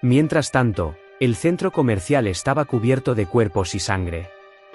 Mientras tanto, el centro comercial estaba cubierto de cuerpos y sangre.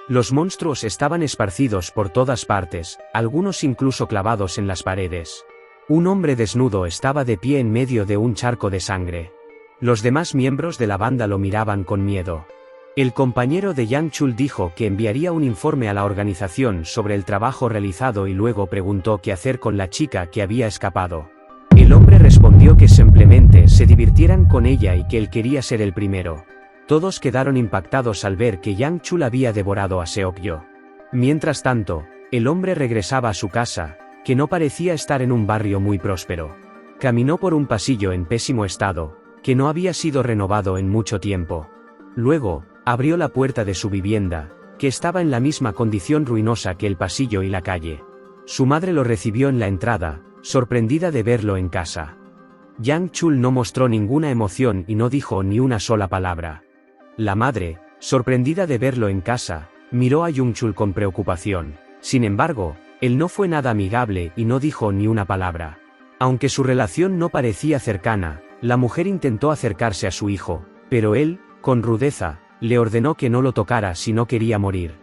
Los monstruos estaban esparcidos por todas partes, algunos incluso clavados en las paredes. Un hombre desnudo estaba de pie en medio de un charco de sangre. Los demás miembros de la banda lo miraban con miedo. El compañero de Yang Chul dijo que enviaría un informe a la organización sobre el trabajo realizado y luego preguntó qué hacer con la chica que había escapado. El hombre respondió que simplemente se divirtieran con ella y que él quería ser el primero. Todos quedaron impactados al ver que Yang Chul había devorado a Seok-yo. Mientras tanto, el hombre regresaba a su casa, que no parecía estar en un barrio muy próspero. Caminó por un pasillo en pésimo estado, que no había sido renovado en mucho tiempo. Luego, abrió la puerta de su vivienda, que estaba en la misma condición ruinosa que el pasillo y la calle. Su madre lo recibió en la entrada, sorprendida de verlo en casa. Yang Chul no mostró ninguna emoción y no dijo ni una sola palabra. La madre, sorprendida de verlo en casa, miró a Yang Chul con preocupación. Sin embargo, él no fue nada amigable y no dijo ni una palabra. Aunque su relación no parecía cercana, la mujer intentó acercarse a su hijo, pero él, con rudeza, le ordenó que no lo tocara si no quería morir.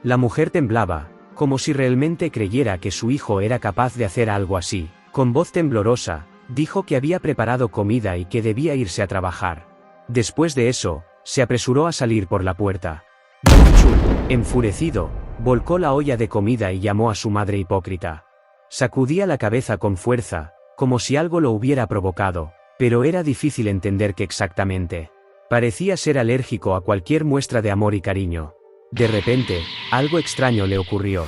La mujer temblaba, como si realmente creyera que su hijo era capaz de hacer algo así. Con voz temblorosa, dijo que había preparado comida y que debía irse a trabajar. Después de eso, se apresuró a salir por la puerta. Yang Chul, enfurecido, volcó la olla de comida y llamó a su madre hipócrita. Sacudía la cabeza con fuerza, como si algo lo hubiera provocado, pero era difícil entender qué exactamente. Parecía ser alérgico a cualquier muestra de amor y cariño. De repente, algo extraño le ocurrió.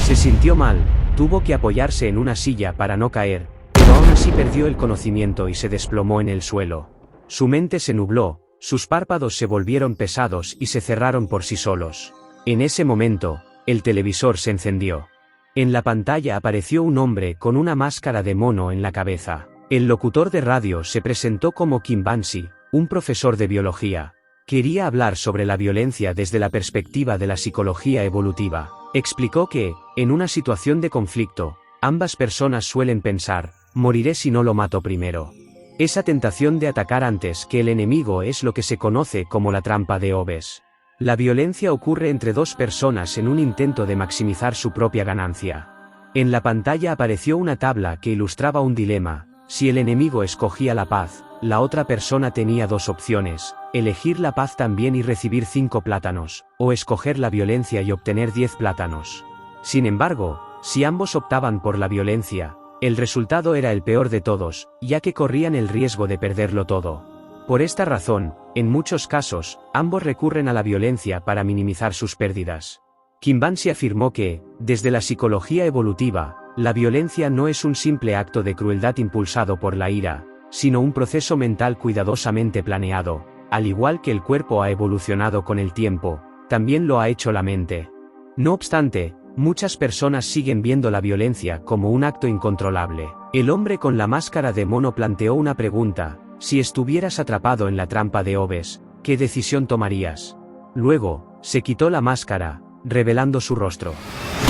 Se sintió mal, tuvo que apoyarse en una silla para no caer, pero aún así perdió el conocimiento y se desplomó en el suelo. Su mente se nubló, sus párpados se volvieron pesados y se cerraron por sí solos. En ese momento, el televisor se encendió. En la pantalla apareció un hombre con una máscara de mono en la cabeza. El locutor de radio se presentó como Kim Bansi, un profesor de biología. Quería hablar sobre la violencia desde la perspectiva de la psicología evolutiva. Explicó que, en una situación de conflicto, ambas personas suelen pensar, moriré si no lo mato primero. Esa tentación de atacar antes que el enemigo es lo que se conoce como la trampa de Hobbes. La violencia ocurre entre dos personas en un intento de maximizar su propia ganancia. En la pantalla apareció una tabla que ilustraba un dilema. Si el enemigo escogía la paz, la otra persona tenía dos opciones: elegir la paz también y recibir 5 plátanos, o escoger la violencia y obtener 10 plátanos. Sin embargo, si ambos optaban por la violencia, el resultado era el peor de todos, ya que corrían el riesgo de perderlo todo. Por esta razón, en muchos casos, ambos recurren a la violencia para minimizar sus pérdidas. Kim Bansi afirmó que, desde la psicología evolutiva, la violencia no es un simple acto de crueldad impulsado por la ira, sino un proceso mental cuidadosamente planeado. Al igual que el cuerpo ha evolucionado con el tiempo, también lo ha hecho la mente. No obstante, muchas personas siguen viendo la violencia como un acto incontrolable. El hombre con la máscara de mono planteó una pregunta: si estuvieras atrapado en la trampa de Hobbes, ¿qué decisión tomarías? Luego, se quitó la máscara, revelando su rostro.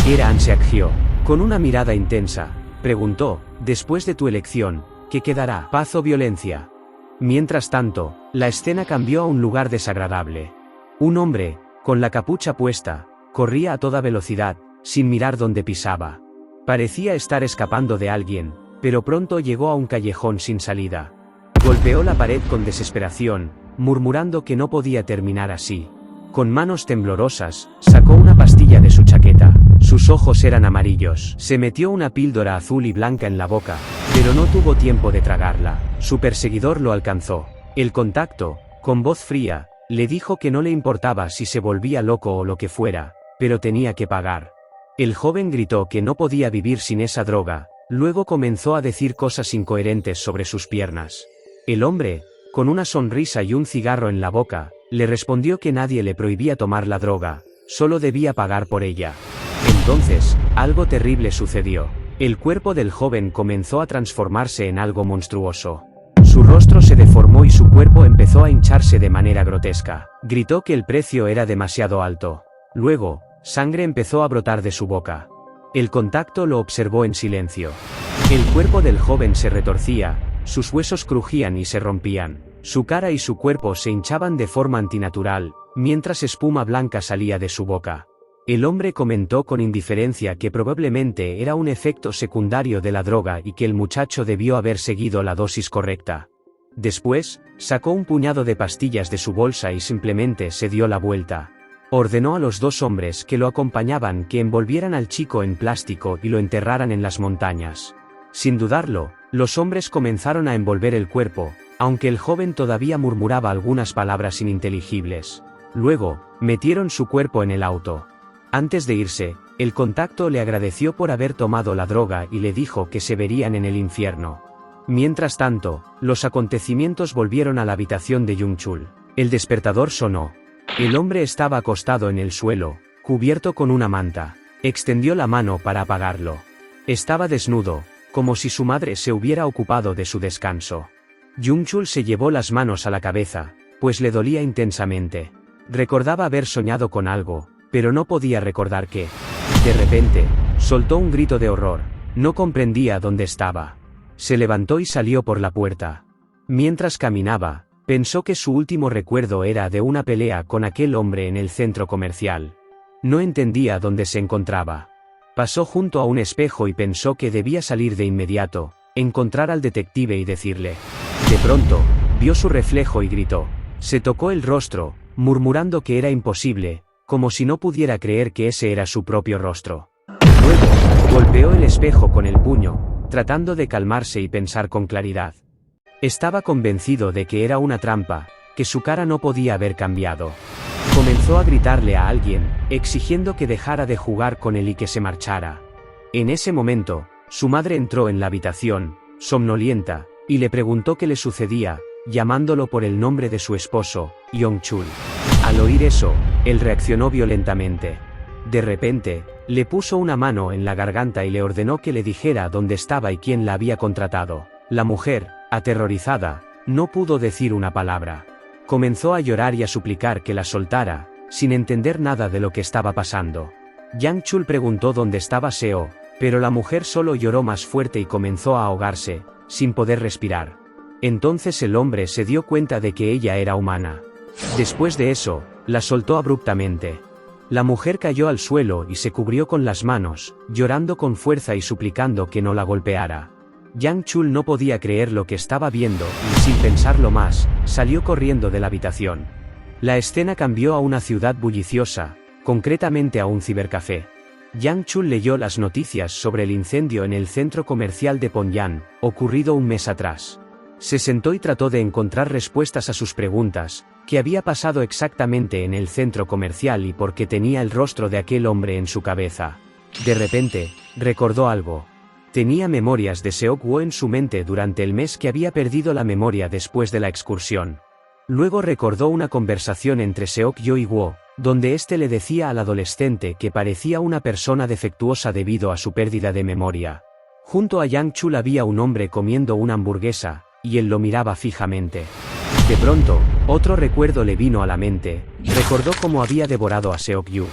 Era An Seok-hyo. Con una mirada intensa, preguntó: después de tu elección, ¿qué quedará? ¿Paz o violencia? Mientras tanto, la escena cambió a un lugar desagradable. Un hombre, con la capucha puesta, corría a toda velocidad, sin mirar dónde pisaba. Parecía estar escapando de alguien, pero pronto llegó a un callejón sin salida. Golpeó la pared con desesperación, murmurando que no podía terminar así. Con manos temblorosas, sacó una pastilla de su chaqueta. Sus ojos eran amarillos. Se metió una píldora azul y blanca en la boca, pero no tuvo tiempo de tragarla. Su perseguidor lo alcanzó. El contacto, con voz fría, le dijo que no le importaba si se volvía loco o lo que fuera, pero tenía que pagar. El joven gritó que no podía vivir sin esa droga, luego comenzó a decir cosas incoherentes sobre sus piernas. El hombre, con una sonrisa y un cigarro en la boca, le respondió que nadie le prohibía tomar la droga, solo debía pagar por ella. Entonces, algo terrible sucedió. El cuerpo del joven comenzó a transformarse en algo monstruoso. Su rostro se deformó y su cuerpo empezó a hincharse de manera grotesca. Gritó que el precio era demasiado alto. Luego, sangre empezó a brotar de su boca. El contacto lo observó en silencio. El cuerpo del joven se retorcía, sus huesos crujían y se rompían. Su cara y su cuerpo se hinchaban de forma antinatural, mientras espuma blanca salía de su boca. El hombre comentó con indiferencia que probablemente era un efecto secundario de la droga y que el muchacho debió haber seguido la dosis correcta. Después, sacó un puñado de pastillas de su bolsa y simplemente se dio la vuelta. Ordenó a los dos hombres que lo acompañaban que envolvieran al chico en plástico y lo enterraran en las montañas. Sin dudarlo, los hombres comenzaron a envolver el cuerpo, aunque el joven todavía murmuraba algunas palabras ininteligibles. Luego, metieron su cuerpo en el auto. Antes de irse, el contacto le agradeció por haber tomado la droga y le dijo que se verían en el infierno. Mientras tanto, los acontecimientos volvieron a la habitación de Jung-chul. El despertador sonó. El hombre estaba acostado en el suelo, cubierto con una manta. Extendió la mano para apagarlo. Estaba desnudo, como si su madre se hubiera ocupado de su descanso. Jung-chul se llevó las manos a la cabeza, pues le dolía intensamente. Recordaba haber soñado con algo, pero no podía recordar qué. De repente, soltó un grito de horror. No comprendía dónde estaba. Se levantó y salió por la puerta. Mientras caminaba, pensó que su último recuerdo era de una pelea con aquel hombre en el centro comercial. No entendía dónde se encontraba. Pasó junto a un espejo y pensó que debía salir de inmediato, encontrar al detective y decirle. De pronto, vio su reflejo y gritó. Se tocó el rostro, murmurando que era imposible, como si no pudiera creer que ese era su propio rostro. Luego, golpeó el espejo con el puño, tratando de calmarse y pensar con claridad. Estaba convencido de que era una trampa, que su cara no podía haber cambiado. Comenzó a gritarle a alguien, exigiendo que dejara de jugar con él y que se marchara. En ese momento, su madre entró en la habitación, somnolienta, y le preguntó qué le sucedía, llamándolo por el nombre de su esposo, Jung-chul. Al oír eso, él reaccionó violentamente. De repente, le puso una mano en la garganta y le ordenó que le dijera dónde estaba y quién la había contratado. La mujer, aterrorizada, no pudo decir una palabra. Comenzó a llorar y a suplicar que la soltara, sin entender nada de lo que estaba pasando. Jung-chul preguntó dónde estaba Seo, pero la mujer solo lloró más fuerte y comenzó a ahogarse, sin poder respirar. Entonces el hombre se dio cuenta de que ella era humana. Después de eso, la soltó abruptamente. La mujer cayó al suelo y se cubrió con las manos, llorando con fuerza y suplicando que no la golpeara. Jung-chul no podía creer lo que estaba viendo y, sin pensarlo más, salió corriendo de la habitación. La escena cambió a una ciudad bulliciosa, concretamente a un cibercafé. Jung-chul leyó las noticias sobre el incendio en el centro comercial de Pyongyang, ocurrido un mes atrás. Se sentó y trató de encontrar respuestas a sus preguntas, qué había pasado exactamente en el centro comercial y por qué tenía el rostro de aquel hombre en su cabeza. De repente, recordó algo. Tenía memorias de Seok-woo en su mente durante el mes que había perdido la memoria después de la excursión. Luego recordó una conversación entre Seok-yo y Woo, donde éste le decía al adolescente que parecía una persona defectuosa debido a su pérdida de memoria. Junto a Jung-chul había un hombre comiendo una hamburguesa, y él lo miraba fijamente. De pronto, otro recuerdo le vino a la mente. Recordó cómo había devorado a Seok-yu.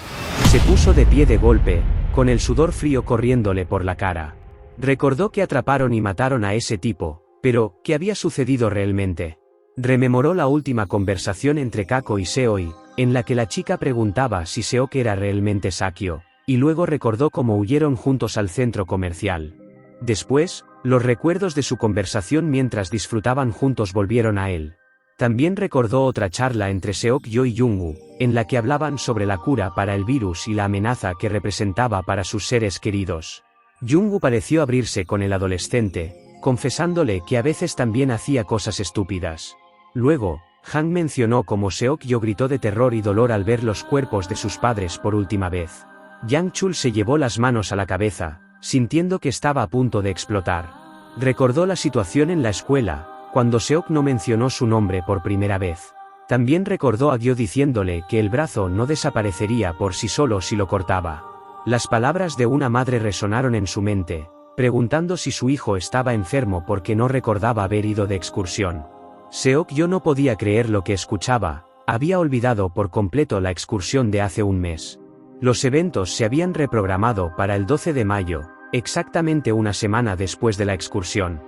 Se puso de pie de golpe, con el sudor frío corriéndole por la cara. Recordó que atraparon y mataron a ese tipo, pero, ¿qué había sucedido realmente? Rememoró la última conversación entre Kako y Seoi, en la que la chica preguntaba si Seok era realmente Sakyo, y luego recordó cómo huyeron juntos al centro comercial. Después, los recuerdos de su conversación mientras disfrutaban juntos volvieron a él. También recordó otra charla entre Seok-yo y Jung-woo, en la que hablaban sobre la cura para el virus y la amenaza que representaba para sus seres queridos. Jung-woo pareció abrirse con el adolescente, confesándole que a veces también hacía cosas estúpidas. Luego, Han mencionó cómo Seok-yo gritó de terror y dolor al ver los cuerpos de sus padres por última vez. Jung-chul se llevó las manos a la cabeza, sintiendo que estaba a punto de explotar. Recordó la situación en la escuela, cuando Seok no mencionó su nombre por primera vez. También recordó a Gyo diciéndole que el brazo no desaparecería por sí solo si lo cortaba. Las palabras de una madre resonaron en su mente, preguntando si su hijo estaba enfermo porque no recordaba haber ido de excursión. Seok-yo no podía creer lo que escuchaba, había olvidado por completo la excursión de hace un mes. Los eventos se habían reprogramado para el 12 de mayo, exactamente una semana después de la excursión.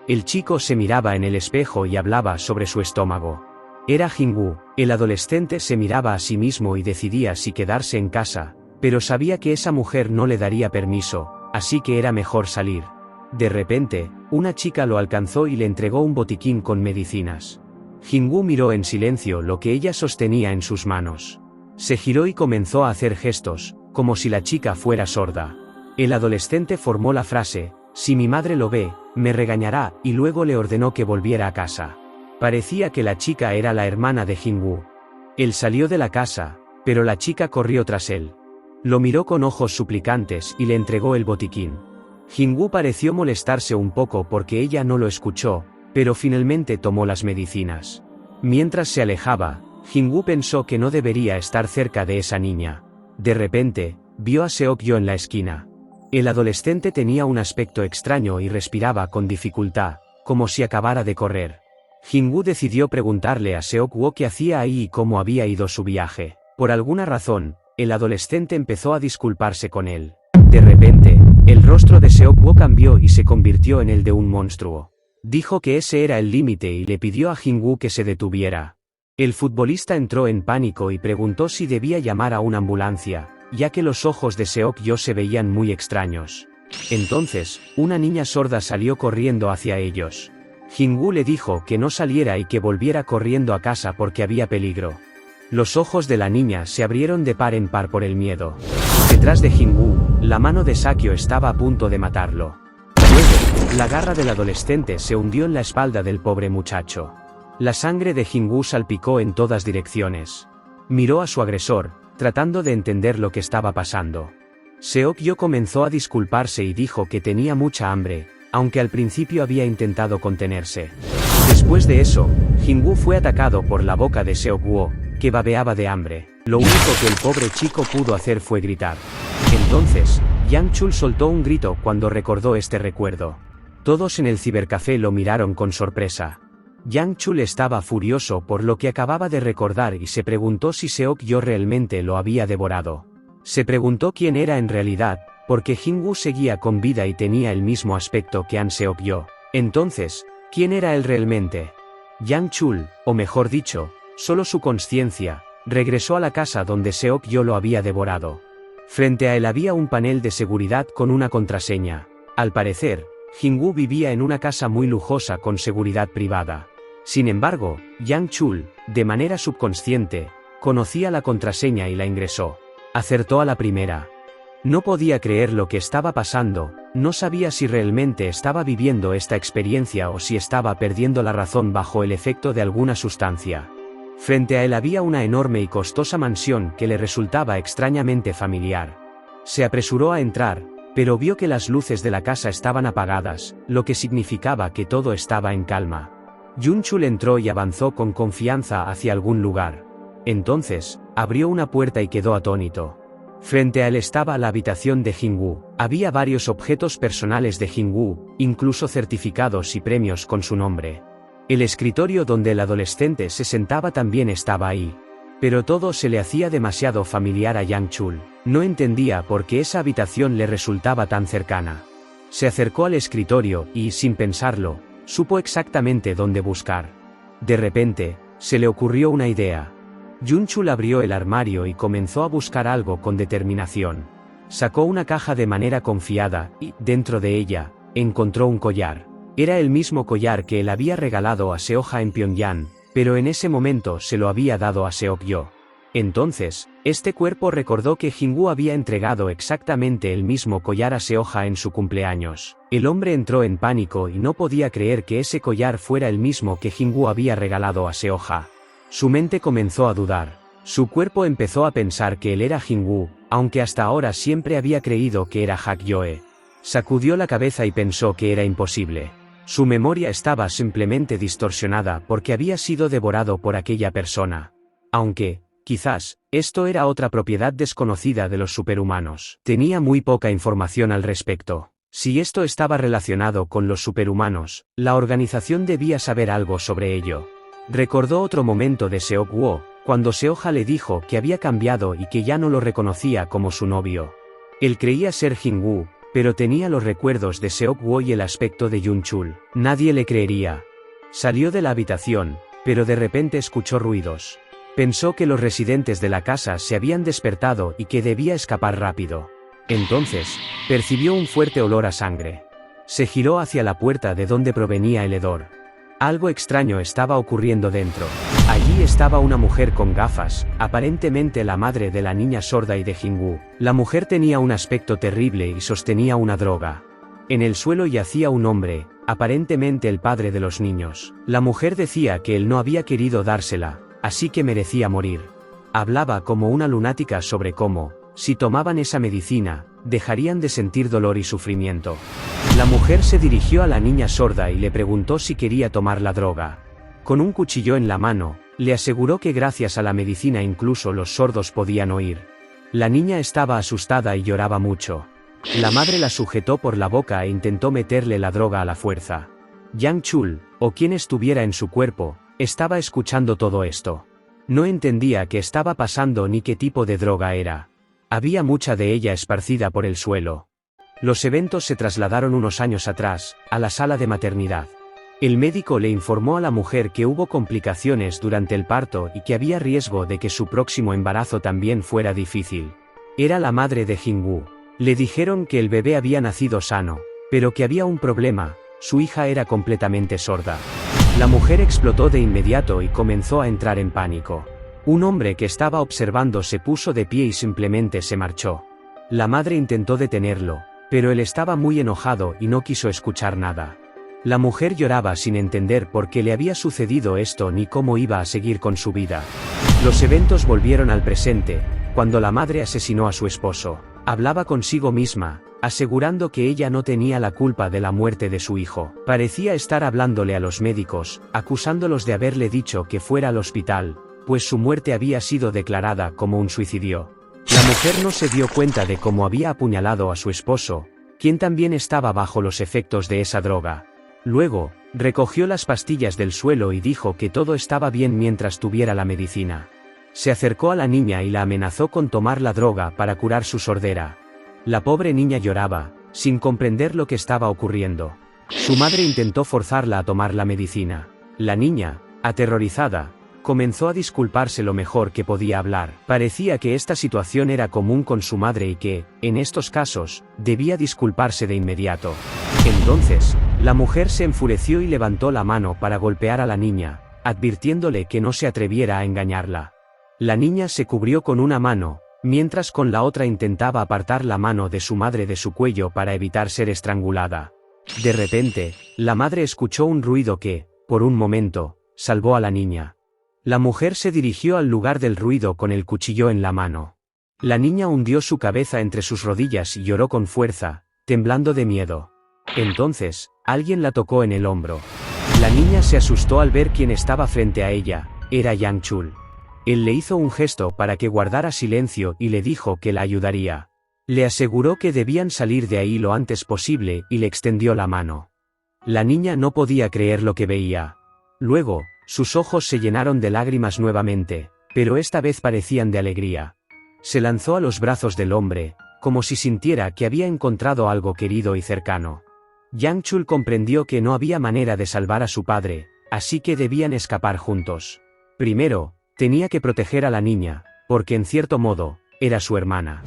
El chico se miraba en el espejo y hablaba sobre su estómago. Era Jin-woo. El adolescente se miraba a sí mismo y decidía si quedarse en casa, pero sabía que esa mujer no le daría permiso, así que era mejor salir. De repente, una chica lo alcanzó y le entregó un botiquín con medicinas. Jin-woo miró en silencio lo que ella sostenía en sus manos. Se giró y comenzó a hacer gestos, como si la chica fuera sorda. El adolescente formó la frase: si mi madre lo ve, me regañará, y luego le ordenó que volviera a casa. Parecía que la chica era la hermana de Jin-woo. Él salió de la casa, pero la chica corrió tras él. Lo miró con ojos suplicantes y le entregó el botiquín. Jin-woo pareció molestarse un poco porque ella no lo escuchó, pero finalmente tomó las medicinas. Mientras se alejaba, Jin-woo pensó que no debería estar cerca de esa niña. De repente, vio a Seok-yo en la esquina. El adolescente tenía un aspecto extraño y respiraba con dificultad, como si acabara de correr. Jin-woo decidió preguntarle a Seok-woo qué hacía ahí y cómo había ido su viaje. Por alguna razón, el adolescente empezó a disculparse con él. De repente, el rostro de Seok-woo cambió y se convirtió en el de un monstruo. Dijo que ese era el límite y le pidió a Jin-woo que se detuviera. El futbolista entró en pánico y preguntó si debía llamar a una ambulancia, ya que los ojos de Seok-yo se veían muy extraños. Entonces, una niña sorda salió corriendo hacia ellos. Jin-woo le dijo que no saliera y que volviera corriendo a casa porque había peligro. Los ojos de la niña se abrieron de par en par por el miedo. Detrás de Jin-woo, la mano de Sakyo estaba a punto de matarlo. Luego, la garra del adolescente se hundió en la espalda del pobre muchacho. La sangre de Jin-woo salpicó en todas direcciones. Miró a su agresor, tratando de entender lo que estaba pasando. Seok-yo comenzó a disculparse y dijo que tenía mucha hambre, aunque al principio había intentado contenerse. Después de eso, Jin-woo fue atacado por la boca de Seok-woo, que babeaba de hambre. Lo único que el pobre chico pudo hacer fue gritar. Entonces, Yang-chul soltó un grito cuando recordó este recuerdo. Todos en el cibercafé lo miraron con sorpresa. Yang-chul estaba furioso por lo que acababa de recordar y se preguntó si Seok-yo realmente lo había devorado. Se preguntó quién era en realidad, porque Jin-woo seguía con vida y tenía el mismo aspecto que An Seok-yo. Entonces, ¿quién era él realmente? Yang-chul, o mejor dicho, solo su conciencia, regresó a la casa donde Seok-yo lo había devorado. Frente a él había un panel de seguridad con una contraseña. Al parecer, Jin-woo vivía en una casa muy lujosa con seguridad privada. Sin embargo, Yang-chul, de manera subconsciente, conocía la contraseña y la ingresó. Acertó a la primera. No podía creer lo que estaba pasando, no sabía si realmente estaba viviendo esta experiencia o si estaba perdiendo la razón bajo el efecto de alguna sustancia. Frente a él había una enorme y costosa mansión que le resultaba extrañamente familiar. Se apresuró a entrar, pero vio que las luces de la casa estaban apagadas, lo que significaba que todo estaba en calma. Jun-chul entró y avanzó con confianza hacia algún lugar. Entonces, abrió una puerta y quedó atónito. Frente a él estaba la habitación de Jin-woo. Había varios objetos personales de Jin-woo, incluso certificados y premios con su nombre. El escritorio donde el adolescente se sentaba también estaba ahí. Pero todo se le hacía demasiado familiar a Yang-chul. No entendía por qué esa habitación le resultaba tan cercana. Se acercó al escritorio y, sin pensarlo, supo exactamente dónde buscar. De repente, se le ocurrió una idea. Jun-chul abrió el armario y comenzó a buscar algo con determinación. Sacó una caja de manera confiada y, dentro de ella, encontró un collar. Era el mismo collar que él había regalado a Seoja en Pyongyang, pero en ese momento se lo había dado a Seok-yo. Entonces, este cuerpo recordó que Jin-woo había entregado exactamente el mismo collar a Seoja en su cumpleaños. El hombre entró en pánico y no podía creer que ese collar fuera el mismo que Jin-woo había regalado a Seoja. Su mente comenzó a dudar. Su cuerpo empezó a pensar que él era Jin-woo, aunque hasta ahora siempre había creído que era Hak-yoe. Sacudió la cabeza y pensó que era imposible. Su memoria estaba simplemente distorsionada porque había sido devorado por aquella persona. Aunque, quizás, esto era otra propiedad desconocida de los superhumanos. Tenía muy poca información al respecto. Si esto estaba relacionado con los superhumanos, la organización debía saber algo sobre ello. Recordó otro momento de Seok-woo, cuando Seoja le dijo que había cambiado y que ya no lo reconocía como su novio. Él creía ser Jin-woo, pero tenía los recuerdos de Seok-woo y el aspecto de Yun-chul. Nadie le creería. Salió de la habitación, pero de repente escuchó ruidos. Pensó que los residentes de la casa se habían despertado y que debía escapar rápido. Entonces, percibió un fuerte olor a sangre. Se giró hacia la puerta de donde provenía el hedor. Algo extraño estaba ocurriendo dentro. Allí estaba una mujer con gafas, aparentemente la madre de la niña sorda y de Jin-woo. La mujer tenía un aspecto terrible y sostenía una droga. En el suelo yacía un hombre, aparentemente el padre de los niños. La mujer decía que él no había querido dársela, así que merecía morir. Hablaba como una lunática sobre cómo, si tomaban esa medicina, dejarían de sentir dolor y sufrimiento. La mujer se dirigió a la niña sorda y le preguntó si quería tomar la droga. Con un cuchillo en la mano, le aseguró que gracias a la medicina incluso los sordos podían oír. La niña estaba asustada y lloraba mucho. La madre la sujetó por la boca e intentó meterle la droga a la fuerza. Yang Chul, o quien estuviera en su cuerpo, estaba escuchando todo esto. No entendía qué estaba pasando ni qué tipo de droga era. Había mucha de ella esparcida por el suelo. Los eventos se trasladaron unos años atrás, a la sala de maternidad. El médico le informó a la mujer que hubo complicaciones durante el parto y que había riesgo de que su próximo embarazo también fuera difícil. Era la madre de Jin-woo. Le dijeron que el bebé había nacido sano, pero que había un problema, su hija era completamente sorda. La mujer explotó de inmediato y comenzó a entrar en pánico. Un hombre que estaba observando se puso de pie y simplemente se marchó. La madre intentó detenerlo, pero él estaba muy enojado y no quiso escuchar nada. La mujer lloraba sin entender por qué le había sucedido esto ni cómo iba a seguir con su vida. Los eventos volvieron al presente, cuando la madre asesinó a su esposo. Hablaba consigo misma, asegurando que ella no tenía la culpa de la muerte de su hijo. Parecía estar hablándole a los médicos, acusándolos de haberle dicho que fuera al hospital, pues su muerte había sido declarada como un suicidio. La mujer no se dio cuenta de cómo había apuñalado a su esposo, quien también estaba bajo los efectos de esa droga. Luego, recogió las pastillas del suelo y dijo que todo estaba bien mientras tuviera la medicina. Se acercó a la niña y la amenazó con tomar la droga para curar su sordera. La pobre niña lloraba, sin comprender lo que estaba ocurriendo. Su madre intentó forzarla a tomar la medicina. La niña, aterrorizada, comenzó a disculparse lo mejor que podía hablar. Parecía que esta situación era común con su madre y que, en estos casos, debía disculparse de inmediato. Entonces, la mujer se enfureció y levantó la mano para golpear a la niña, advirtiéndole que no se atreviera a engañarla. La niña se cubrió con una mano, mientras con la otra intentaba apartar la mano de su madre de su cuello para evitar ser estrangulada. De repente, la madre escuchó un ruido que, por un momento, salvó a la niña. La mujer se dirigió al lugar del ruido con el cuchillo en la mano. La niña hundió su cabeza entre sus rodillas y lloró con fuerza, temblando de miedo. Entonces, alguien la tocó en el hombro. La niña se asustó al ver quién estaba frente a ella, era Yang Chul. Él le hizo un gesto para que guardara silencio y le dijo que la ayudaría. Le aseguró que debían salir de ahí lo antes posible y le extendió la mano. La niña no podía creer lo que veía. Luego, sus ojos se llenaron de lágrimas nuevamente, pero esta vez parecían de alegría. Se lanzó a los brazos del hombre, como si sintiera que había encontrado algo querido y cercano. Yang Chul comprendió que no había manera de salvar a su padre, así que debían escapar juntos. Primero, tenía que proteger a la niña, porque en cierto modo, era su hermana.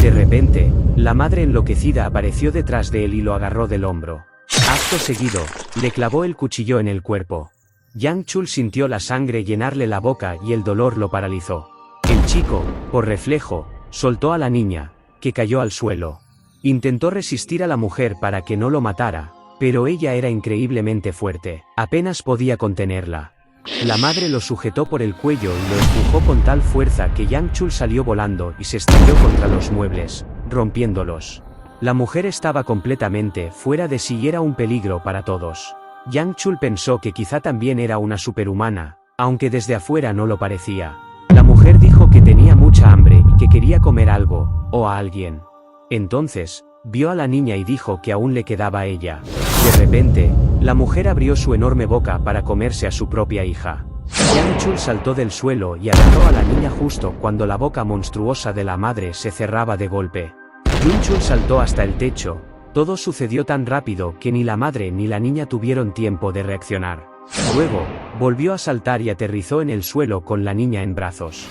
De repente, la madre enloquecida apareció detrás de él y lo agarró del hombro. Acto seguido, le clavó el cuchillo en el cuerpo. Yang Chul sintió la sangre llenarle la boca y el dolor lo paralizó. El chico, por reflejo, soltó a la niña, que cayó al suelo. Intentó resistir a la mujer para que no lo matara, pero ella era increíblemente fuerte. Apenas podía contenerla. La madre lo sujetó por el cuello y lo empujó con tal fuerza que Yang Chul salió volando y se estrelló contra los muebles, rompiéndolos. La mujer estaba completamente fuera de sí y era un peligro para todos. Yang Chul pensó que quizá también era una superhumana, aunque desde afuera no lo parecía. La mujer dijo que tenía mucha hambre y que quería comer algo, o a alguien. Entonces, vio a la niña y dijo que aún le quedaba a ella. De repente, la mujer abrió su enorme boca para comerse a su propia hija. Yang Chul saltó del suelo y agarró a la niña justo cuando la boca monstruosa de la madre se cerraba de golpe. Yun Chul saltó hasta el techo, Todo sucedió tan rápido que ni la madre ni la niña tuvieron tiempo de reaccionar. Luego, volvió a saltar y aterrizó en el suelo con la niña en brazos.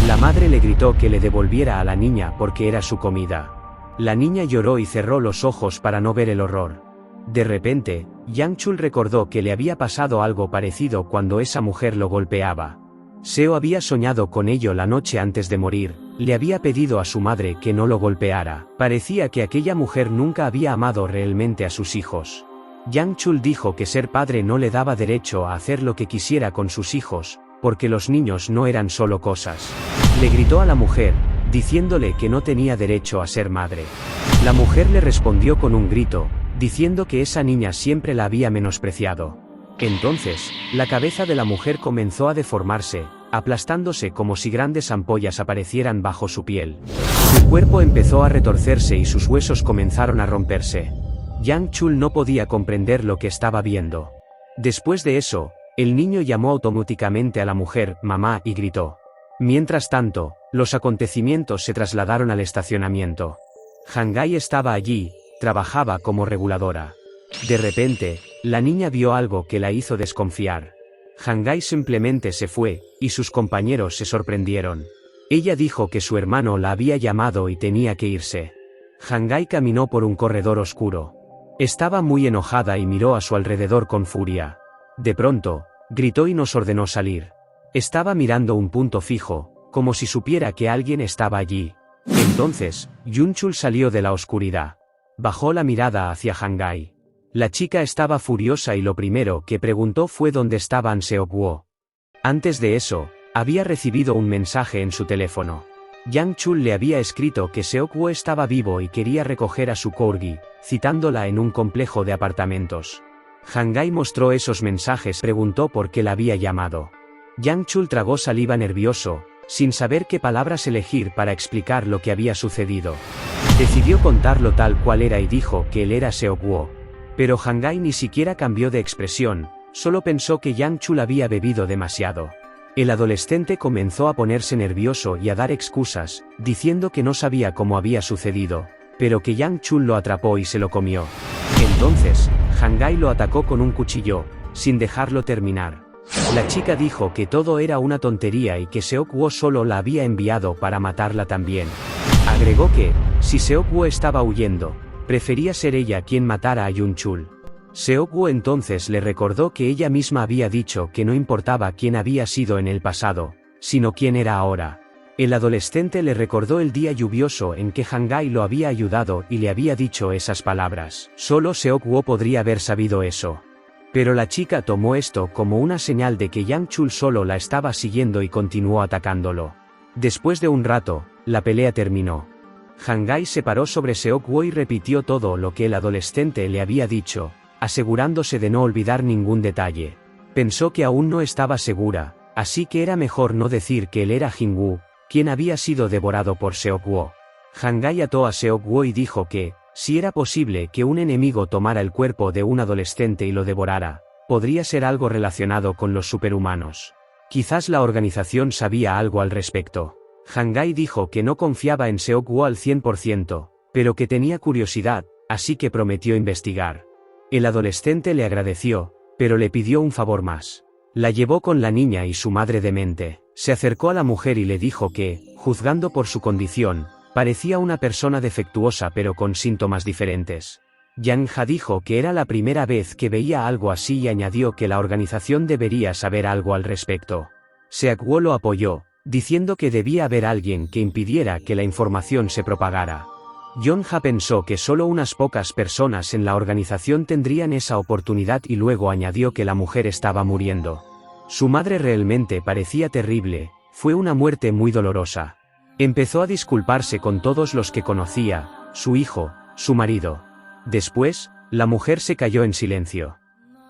La madre le gritó que le devolviera a la niña porque era su comida. La niña lloró y cerró los ojos para no ver el horror. De repente, Yang Chul recordó que le había pasado algo parecido cuando esa mujer lo golpeaba. Seo había soñado con ello la noche antes de morir, le había pedido a su madre que no lo golpeara. Parecía que aquella mujer nunca había amado realmente a sus hijos. Yang Chul dijo que ser padre no le daba derecho a hacer lo que quisiera con sus hijos, porque los niños no eran solo cosas. Le gritó a la mujer, diciéndole que no tenía derecho a ser madre. La mujer le respondió con un grito, diciendo que esa niña siempre la había menospreciado. Entonces, la cabeza de la mujer comenzó a deformarse, aplastándose como si grandes ampollas aparecieran bajo su piel. Su cuerpo empezó a retorcerse y sus huesos comenzaron a romperse. Yang Chul no podía comprender lo que estaba viendo. Después de eso, el niño llamó automáticamente a la mujer, mamá, y gritó. Mientras tanto, los acontecimientos se trasladaron al estacionamiento. Hangai estaba allí, trabajaba como reguladora. De repente, la niña vio algo que la hizo desconfiar. Hangai simplemente se fue, y sus compañeros se sorprendieron. Ella dijo que su hermano la había llamado y tenía que irse. Hangai caminó por un corredor oscuro. Estaba muy enojada y miró a su alrededor con furia. De pronto, gritó y nos ordenó salir. Estaba mirando un punto fijo, como si supiera que alguien estaba allí. Entonces, Yunchul salió de la oscuridad. Bajó la mirada hacia Hangai. La chica estaba furiosa y lo primero que preguntó fue dónde estaba An Seok-woo. Antes de eso, había recibido un mensaje en su teléfono. Yang Chul le había escrito que Seok-woo estaba vivo y quería recoger a su corgi, citándola en un complejo de apartamentos. Hangai mostró esos mensajes, preguntó por qué la había llamado. Yang Chul tragó saliva nervioso, sin saber qué palabras elegir para explicar lo que había sucedido. Decidió contarlo tal cual era y dijo que él era Seok-woo. Pero Hangai ni siquiera cambió de expresión, solo pensó que Yang Chul había bebido demasiado. El adolescente comenzó a ponerse nervioso y a dar excusas, diciendo que no sabía cómo había sucedido, pero que Yang Chul lo atrapó y se lo comió. Entonces, Hangai lo atacó con un cuchillo, sin dejarlo terminar. La chica dijo que todo era una tontería y que Seok-woo solo la había enviado para matarla también. Agregó que, si Seok-woo estaba huyendo, prefería ser ella quien matara a Yunchul. Seok-woo entonces le recordó que ella misma había dicho que no importaba quién había sido en el pasado, sino quién era ahora. El adolescente le recordó el día lluvioso en que Hangai lo había ayudado y le había dicho esas palabras. Solo Seok-woo podría haber sabido eso. Pero la chica tomó esto como una señal de que Yang Chul solo la estaba siguiendo y continuó atacándolo. Después de un rato, la pelea terminó. Hangai se paró sobre Seok-woo y repitió todo lo que el adolescente le había dicho, asegurándose de no olvidar ningún detalle. Pensó que aún no estaba segura, así que era mejor no decir que él era Jin-woo, quien había sido devorado por Seok-woo. Hangai ató a Seok-woo y dijo que, si era posible que un enemigo tomara el cuerpo de un adolescente y lo devorara, podría ser algo relacionado con los superhumanos. Quizás la organización sabía algo al respecto. Hangai dijo que no confiaba en Seok-woo al 100%, pero que tenía curiosidad, así que prometió investigar. El adolescente le agradeció, pero le pidió un favor más. La llevó con la niña y su madre demente. Se acercó a la mujer y le dijo que, juzgando por su condición, parecía una persona defectuosa pero con síntomas diferentes. Yang Ha dijo que era la primera vez que veía algo así y añadió que la organización debería saber algo al respecto. Seok-woo lo apoyó, diciendo que debía haber alguien que impidiera que la información se propagara. Yong-ha pensó que solo unas pocas personas en la organización tendrían esa oportunidad y luego añadió que la mujer estaba muriendo. Su madre realmente parecía terrible, fue una muerte muy dolorosa. Empezó a disculparse con todos los que conocía, su hijo, su marido. Después, la mujer se cayó en silencio.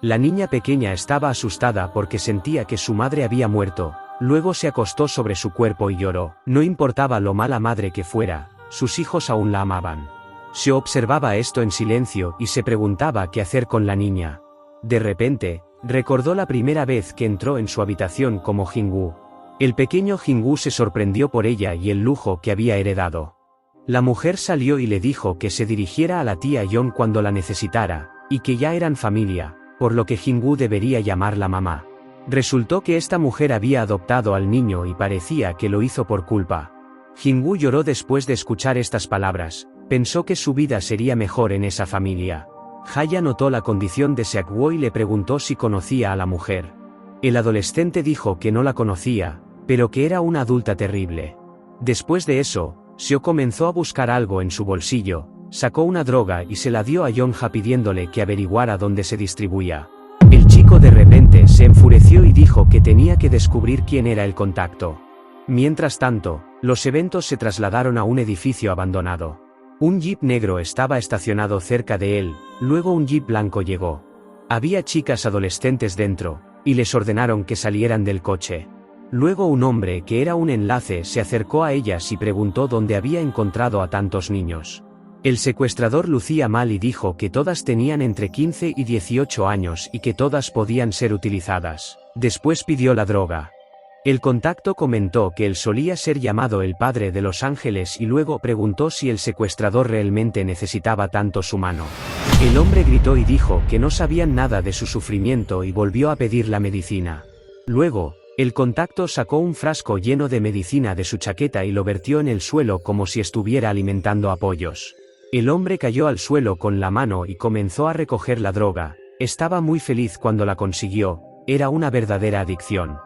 La niña pequeña estaba asustada porque sentía que su madre había muerto, luego se acostó sobre su cuerpo y lloró. No importaba lo mala madre que fuera, sus hijos aún la amaban. Se observaba esto en silencio y se preguntaba qué hacer con la niña. De repente, recordó la primera vez que entró en su habitación como Jin-woo. El pequeño Jin-woo se sorprendió por ella y el lujo que había heredado. La mujer salió y le dijo que se dirigiera a la tía Yeon cuando la necesitara, y que ya eran familia, por lo que Jin-woo debería llamarla mamá. Resultó que esta mujer había adoptado al niño y parecía que lo hizo por culpa. Jin-woo lloró después de escuchar estas palabras, pensó que su vida sería mejor en esa familia. Haya notó la condición de Seok-woo y le preguntó si conocía a la mujer. El adolescente dijo que no la conocía, pero que era una adulta terrible. Después de eso, Seo comenzó a buscar algo en su bolsillo, sacó una droga y se la dio a Yeon-ha pidiéndole que averiguara dónde se distribuía. El chico de repente se enfureció y dijo que tenía que descubrir quién era el contacto. Mientras tanto, los eventos se trasladaron a un edificio abandonado. Un jeep negro estaba estacionado cerca de él, luego un jeep blanco llegó. Había chicas adolescentes dentro, y les ordenaron que salieran del coche. Luego un hombre que era un enlace se acercó a ellas y preguntó dónde había encontrado a tantos niños. El secuestrador lucía mal y dijo que todas tenían entre 15 y 18 años y que todas podían ser utilizadas. Después pidió la droga. El contacto comentó que él solía ser llamado el padre de los ángeles y luego preguntó si el secuestrador realmente necesitaba tanto su mano. El hombre gritó y dijo que no sabían nada de su sufrimiento y volvió a pedir la medicina. Luego, el contacto sacó un frasco lleno de medicina de su chaqueta y lo vertió en el suelo como si estuviera alimentando a pollos. El hombre cayó al suelo con la mano y comenzó a recoger la droga. Estaba muy feliz cuando la consiguió, era una verdadera adicción.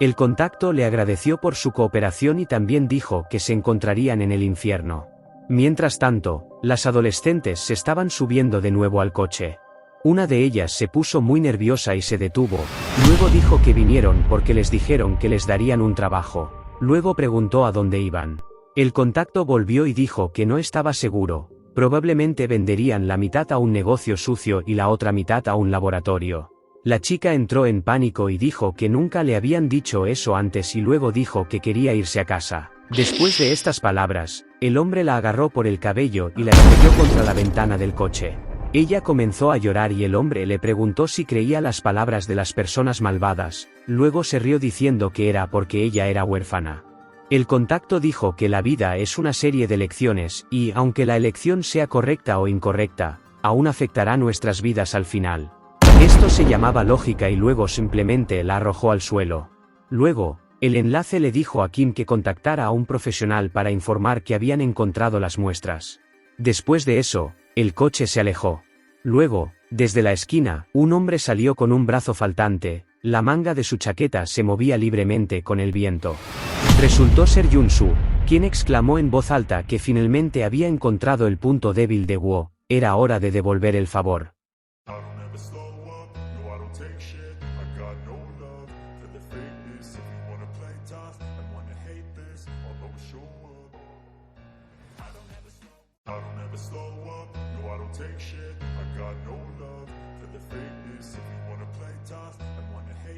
El contacto le agradeció por su cooperación y también dijo que se encontrarían en el infierno. Mientras tanto, las adolescentes se estaban subiendo de nuevo al coche. Una de ellas se puso muy nerviosa y se detuvo, luego dijo que vinieron porque les dijeron que les darían un trabajo. Luego preguntó a dónde iban. El contacto volvió y dijo que no estaba seguro, probablemente venderían la mitad a un negocio sucio y la otra mitad a un laboratorio. La chica entró en pánico y dijo que nunca le habían dicho eso antes y luego dijo que quería irse a casa. Después de estas palabras, el hombre la agarró por el cabello y la estrelló contra la ventana del coche. Ella comenzó a llorar y el hombre le preguntó si creía las palabras de las personas malvadas, luego se rió diciendo que era porque ella era huérfana. El contacto dijo que la vida es una serie de elecciones y, aunque la elección sea correcta o incorrecta, aún afectará nuestras vidas al final. Esto se llamaba lógica y luego simplemente la arrojó al suelo. Luego, el enlace le dijo a Kim que contactara a un profesional para informar que habían encontrado las muestras. Después de eso, el coche se alejó. Luego, desde la esquina, un hombre salió con un brazo faltante, la manga de su chaqueta se movía libremente con el viento. Resultó ser Jun-soo, quien exclamó en voz alta que finalmente había encontrado el punto débil de Woo, era hora de devolver el favor. Take shit, I got no love for the fakeness. If you wanna play tough and wanna hate